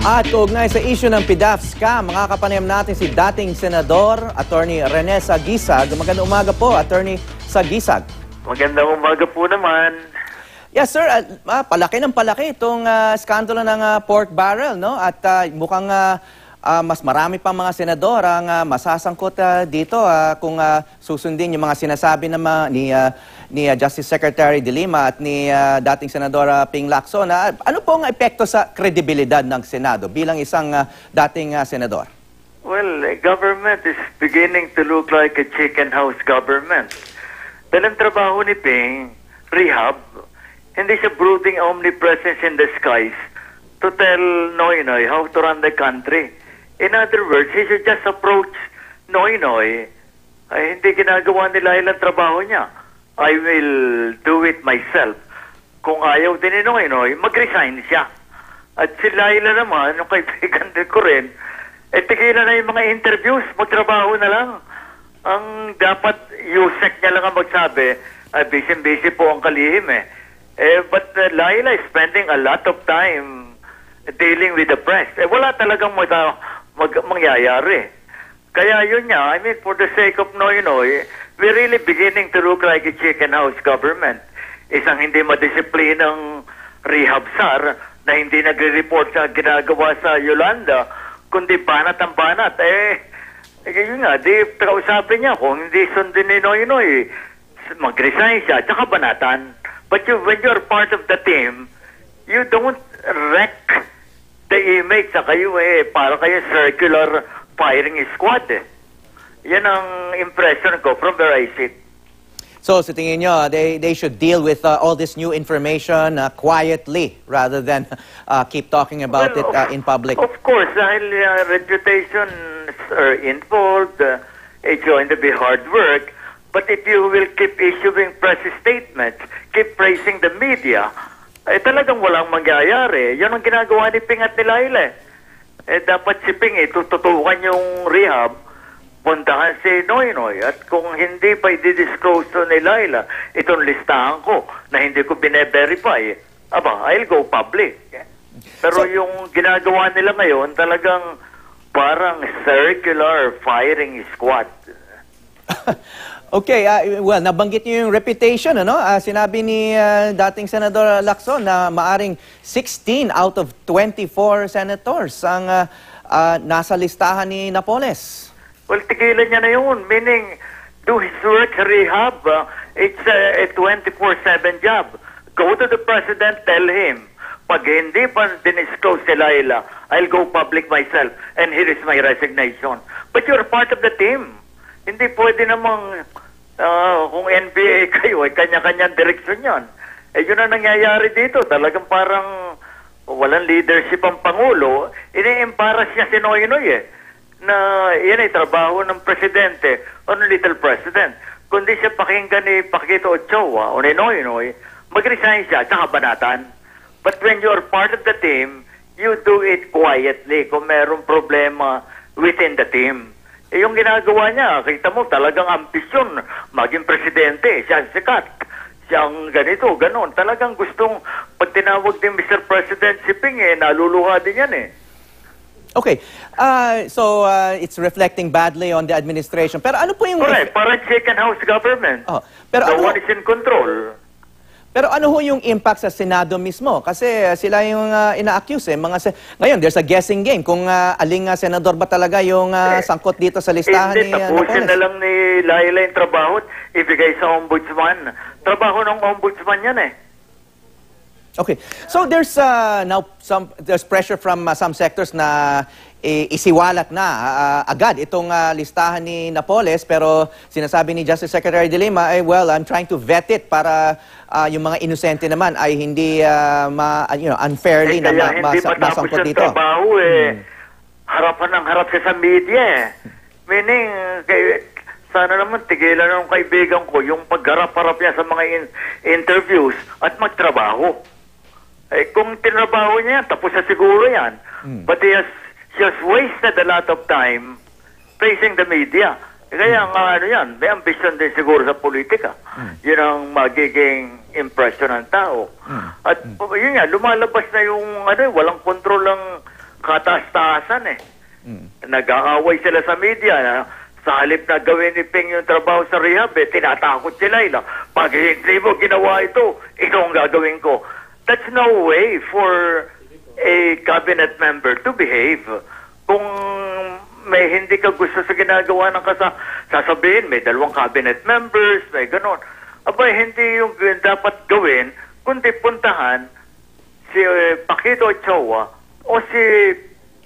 At kaugnay sa issue ng PDAF scam, makakapanayam natin si dating Senador, Attorney Rene Sagisag. Magandang umaga po, Attorney Sagisag. Magandang umaga po naman. Yes, sir. Palaki ng palaki itong skandalo ng pork barrel, no? At mukhang mas marami pang mga senador ang masasangkot dito kung susundin yung mga sinasabi ni Justice Secretary De Lima at ni dating Senador Ping Lacson. Ano po ang epekto sa kredibilidad ng Senado bilang isang dating senador? Well, government is beginning to look like a chicken house government. Dahil ang trabaho ni Ping, rehab, hindi siya brooding omnipresence in the skies to tell Noynoy how to run the country. In other words, he should just approach Noynoy. Hindi ginagawa nila ilang trabaho niya. I will do it myself. Kung ayaw din ni Noynoy, mag-resign siya. At si Laila naman, yung kaibigan din ko rin, tigilan na yung mga interviews, magtrabaho na lang. Ang dapat, Yusek niya lang ang magsabi, busy-busy po ang kalihim but Laila is spending a lot of time dealing with the press. Wala talagang mangyayari. Kaya yun nga, I mean, for the sake of Noynoy, we're really beginning to look like a chicken house government. Isang hindi madisiplinang rehab sar na hindi nagre-report sa ginagawa sa Yolanda, kundi banat ang banat. Yun nga, di kausapin niya kung hindi sundin ni Noynoy, mag-resign siya, tsaka banatan. But when you're part of the team, you don't wreck the image sa kayo para kayo circular firing squad Yan ang impression ko from where I sit. So, sa tingin nyo, they should deal with all this new information quietly rather than keep talking about it in public. Of course, dahil reputations are involved, it's going to be hard work. But if you will keep issuing press statements, keep praising the media, talagang walang mangyayari. Yan ang ginagawa ni Ping at ni Laila. Dapat si Ping tututukan yung rehab, puntahan si Noynoy. At kung hindi pa i-disclose to ni Laila, itong listahan ko na hindi ko bine-verify, I'll go public. Pero yung ginagawa nila ngayon, talagang parang circular firing squad. Okay, well, nabanggit niyo yung reputation, ano? Sinabi ni dating Senador Lacson na maaring 16 out of 24 senators ang nasa listahan ni Napoles. Well, tigilan niya na yun. Meaning, do his work, rehab. It's a 24/7 job. Go to the president, tell him, pag hindi pa dinisclose si Laila, I'll go public myself and here is my resignation. But you're part of the team. Hindi pwede namang kung NBA kayo, kanya-kanyang direksyon yan. Yun ang nangyayari dito. Talagang parang walang leadership ang Pangulo. Ini-embarrass niya si Noynoy na yan ay trabaho ng presidente o ng little president. Kundi siya pakinggan ni Paquito Ochoa o ni Noynoy, mag-resign siya, tsaka banatan. But when you're part of the team, you do it quietly kung merong problema within the team. Yung ginagawa niya, kita mo talagang ambisyon maging presidente, siya sikat, siyang ganito, ganon. Talagang gustong, pag tinawag din Mr. President si Ping, naluluha din yan Okay, so it's reflecting badly on the administration. Pero ano po yung... Correct, parang chicken house government. Pero no one is in control. Pero ano ho yung impact sa Senado mismo? Kasi sila yung ina-accuse Ngayon, there's a guessing game kung aling senador ba talaga yung sangkot dito sa listahan ni Napoles. Tapusin na lang ni Laila yung trabaho, ibigay sa ombudsman. Trabaho ng ombudsman yan Okay. So there's now there's pressure from some sectors na isiwalat na agad itong listahan ni Napoles, pero sinasabi ni Justice Secretary De Lima, well, I'm trying to vet it para yung mga inosente naman ay hindi unfairly na masangkot dito. Trabaho harapan ng harap siya sa media Meaning, sana naman tigilan ng kaibigan ko yung pagharap-harap niya sa mga interviews at magtrabaho. Kung tinrabaho niya, tapos na siguro yan. But he has wasted a lot of time facing the media. Kaya nga yan, may ambition din siguro sa politika. Yun ang magiging impression ng tao. At yun nga, lumalabas na yung walang kontrol ng katas-taasan eh. Nag-aaway sila sa media na sa halip na gawin ni Ping yung trabaho sa rehab, tinatakot si Laila. Pag hindi mo ginawa ito ang gagawin ko. That's no way for a cabinet member to behave. Kung may hindi ka gusto sa ginagawa ng sasabihin, may 2 cabinet members, may ganon. Abay, hindi yung dapat gawin, kundi puntahan si Paquito Ochoa o si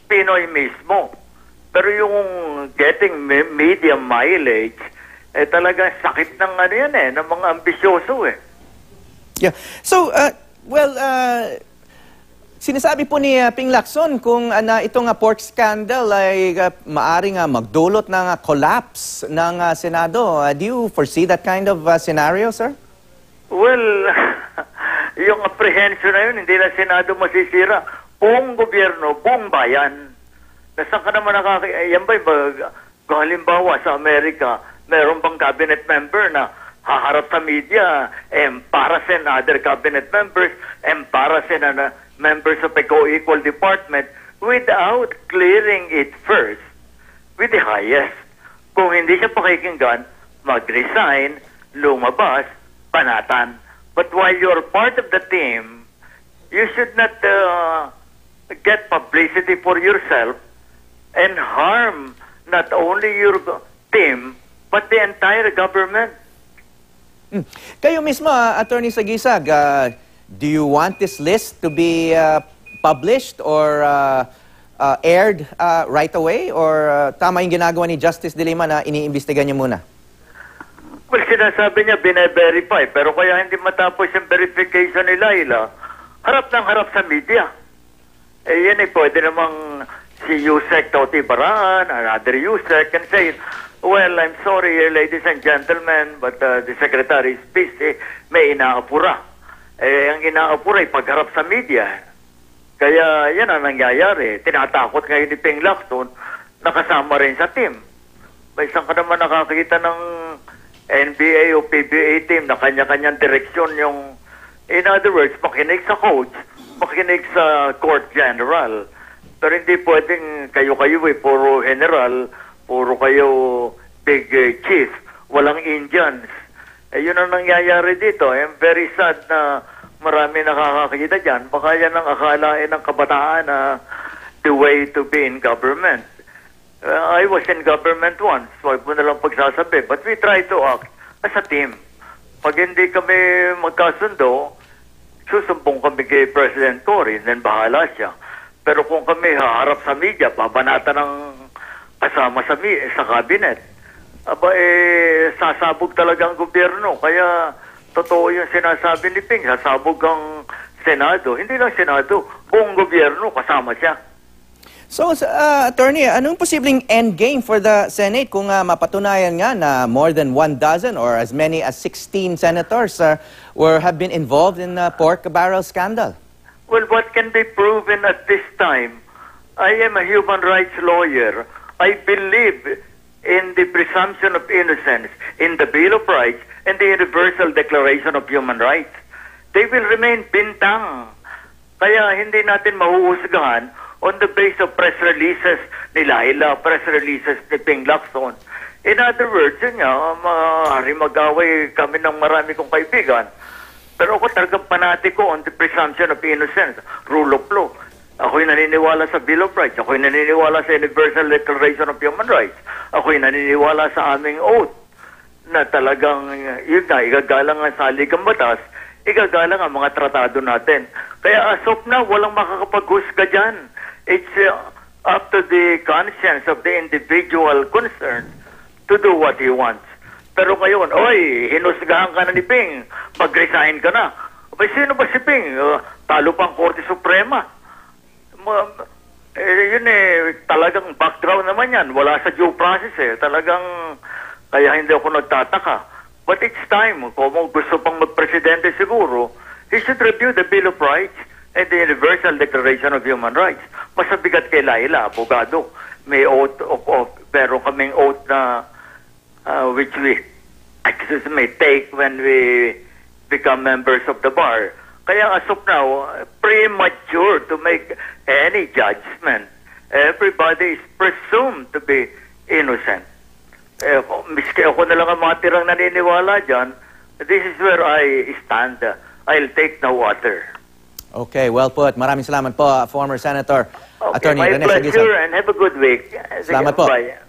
Pinoy mismo. Pero yung getting media mileage, talaga sakit ng ng mga ambisyoso eh. Yeah. So, sinasabi po ni Ping Lacson kung itong pork scandal ay maaring magdulot ng collapse ng Senado. Do you foresee that kind of scenario, sir? Well, yung apprehension na yun, hindi na Senado masisira. Buong gobyerno, buong bayan. Nasaan ka naman yan ba, halimbawa sa Amerika, meron bang cabinet member na haharap sa media, embarrassing other cabinet members, embarrassing members of a co-equal department without clearing it first with the highest. Kung hindi siya pakikinggan, mag-resign, lumabas, panatan. But while you're part of the team, you should not get publicity for yourself and harm not only your team, but the entire government. Kayo mismo, Attorney Sagisag, do you want this list to be published or aired right away? Or tama yung ginagawa ni Justice De Lima na iniimbestigan niyo muna? Well, sinasabi niya, bine-verify. Pero kaya hindi matapos yung verification ni Laila, harap ng harap sa media. Yan pwede namang si Yusek Toti Baraan, another Yusek, can say, well, I'm sorry, ladies and gentlemen, but the Secretary is busy, may inaapura. Ang inaapura ay pagharap sa media. Kaya yan ang nangyayari. Tinatakot ngayon ni Ping Lacson, nakasama rin sa team. May isang ka naman nakakita ng NBA o PBA team na kanya-kanyang direksyon yung, in other words, makinig sa coach, makinig sa court general. Pero hindi pwedeng kayo-kayo puro general, puro kayo big chief, walang Indians. Yun ang nangyayari dito. I'm very sad na marami nakakakita dyan. Baka yan ang akalain ng kabataan na the way to be in government. I was in government once, so huwag mo na lang pagsasabi. But we try to act as a team. Pag hindi kami magkasundo, susumbong kami kay President Cory, then bahala siya. Pero kung kami haharap sa media, babanata ng kasama sa cabinet, sasabog talaga ang gobyerno. Kaya totoo yung sinasabi ni Ping, sasabog ang Senado. Hindi lang Senado, buong gobyerno kasama siya. So, Attorney, anong posibleng endgame for the Senate kung mapatunayan nga na more than 12 or as many as 16 senators have been involved in the pork barrel scandal? Well, what can be proven at this time? I am a human rights lawyer. I believe in the presumption of innocence, in the Bill of Rights, and the Universal Declaration of Human Rights. They will remain bintang. Kaya hindi natin mahuhusgahan on the basis of press releases ni Laila, press releases ni Ping Lacson. In other words, yun nga, maaari mag-away kami ng marami kong kaibigan. Pero ako talagang panatiko on the presumption of innocence, rule of law. Ako'y naniniwala sa Bill of Rights. Ako'y naniniwala sa Universal Declaration of Human Rights. Ako'y naniniwala sa aming oath na talagang, yun na, igagalang ang saligang batas, igagalang ang mga tratado natin. Kaya as of now, walang makakapaghusga dyan. It's up to the conscience of the individual concerned to do what he wants. Pero ngayon, oy, hinusgahan ka na ni Ping, mag-resign ka na. Abay, sino ba si Ping? Talo pang Korte Suprema. Yun talagang background naman yan. Wala sa due process Talagang, kaya hindi ako nagtataka. But it's time, kung gusto pang magpresidente siguro, he should review the Bill of Rights and the Universal Declaration of Human Rights. Mas mabigat kay Laila, abogado. May oath pero kaming oath na which we may take when we become members of the bar. Kaya as of now, premature to make any judgment. everybody is presumed to be innocent. Miski ako na lang ang mga tirang naniniwala dyan, this is where I stand. I'll take no water. Okay, well put. Maraming salamat po, former Senator Okay, Attorney my Rene pleasure Saguison. and have a good week. Salamat po. Bye.